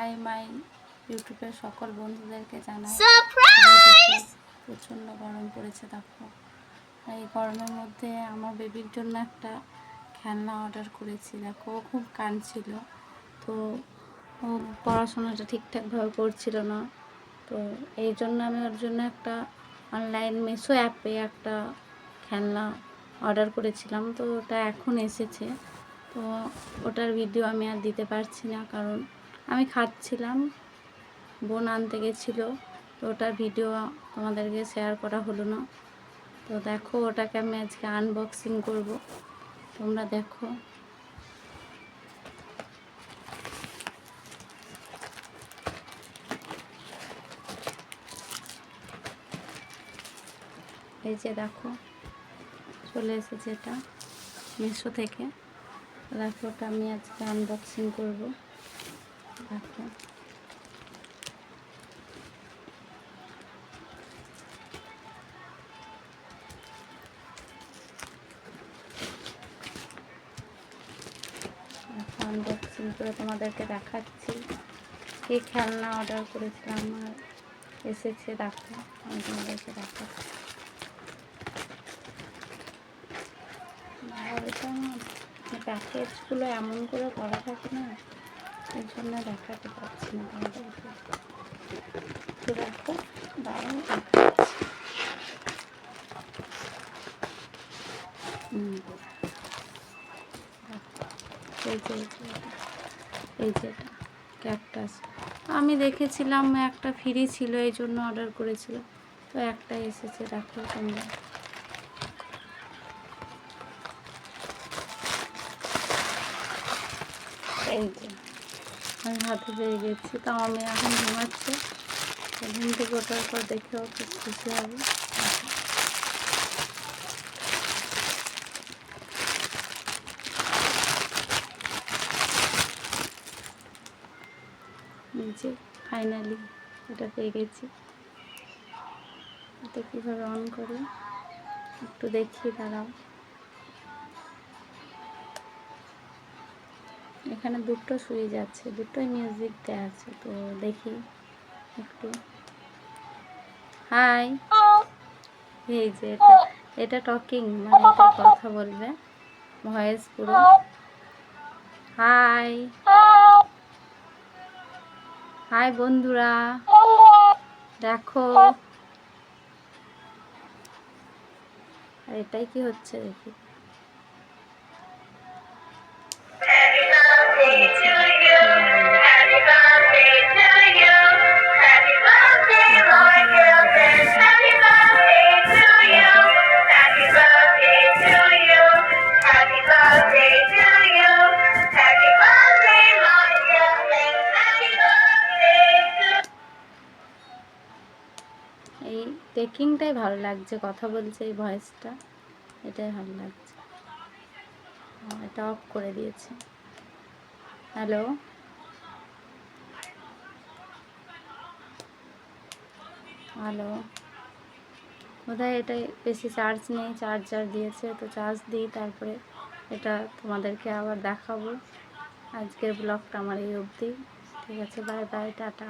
Hi my ইউটিউবের সকল বন্ধুদেরকে জানাই প্রচণ্ড গরম পড়েছে। দেখো এই গরমের মধ্যে আমার বেবির জন্য একটা খেলনা অর্ডার করেছি। দেখো ও খুব কাঁদছিল, তো ও পড়াশোনাটা ঠিকঠাকভাবে করছিল না, তো এই জন্য আমি ওর জন্য একটা অনলাইন মিশো অ্যাপে একটা খেলনা অর্ডার করেছিলাম। তো ওটা এখন এসেছে, তো ওটার ভিডিও আমি আর দিতে পারছি না, কারণ আমি খাচ্ছিলাম, বোন আনতে গেছিলো, তো ওটার ভিডিও তোমাদেরকে শেয়ার করা হলো না। তো দেখো ওটাকে আমি আজকে আনবক্সিং করব, তোমরা দেখো। এই যে দেখো চলে এসেছে এটা মিশো থেকে। দেখো ওটা আমি আজকে আনবক্সিং করব। দেখো আনবক্সিং করে তোমাদেরকে দেখাচ্ছি কি খেলনা অর্ডার করেছিলাম আর এসেছে। দেখো আমি তোমাদেরকে দেখাচ্ছি। এটা প্যাকেজগুলো এমন করে করা থাকে না, এই জন্য দেখাতে পারছি না তোমাদেরকে। তো দেখো দারুণ এই যে এটা ক্যাকটাস আমি দেখেছিলাম, একটা ফ্রি ছিল এই জন্য অর্ডার করেছিলাম, তো একটা এসেছে। দেখো তোমরা এই যে আমি হাতে পেয়ে গেছি। তো আমার মেয়ে এখন ঘুমাচ্ছে, ঘুম থেকে ওঠার পর দেখেও খুব খুশি হবে। যে ফাইনালি এটা পেয়ে গেছি। এটা কীভাবে অন করে একটু দেখি, দাঁড়াও। এখানে দুটো সুইচ আছে, দুটোই মিউজিক দেওয়া আছে, তো দেখি একটু। হাই, এই যে এটা টকিং, মানে এটা কথা বলবে, ভয়েস পুরো। হাই হাই বন্ধুরা, দেখো। আর এটাই কি হচ্ছে দেখি। এই টেকিংটাই ভালো লাগছে, কথা বলছে এই ভয়েসটা, এটাই ভালো লাগছে। এটা অফ করে দিয়েছে। হ্যালো, হ্যালো, বোধহয় এটাই বেশি চার্জ নেই, চার্জার দিয়েছে, তো চার্জ দিই তারপরে এটা তোমাদেরকে আবার দেখাবো। আজকের ব্লগটা আমার এই অবধি। ঠিক আছে, বাই বাই, টাটা।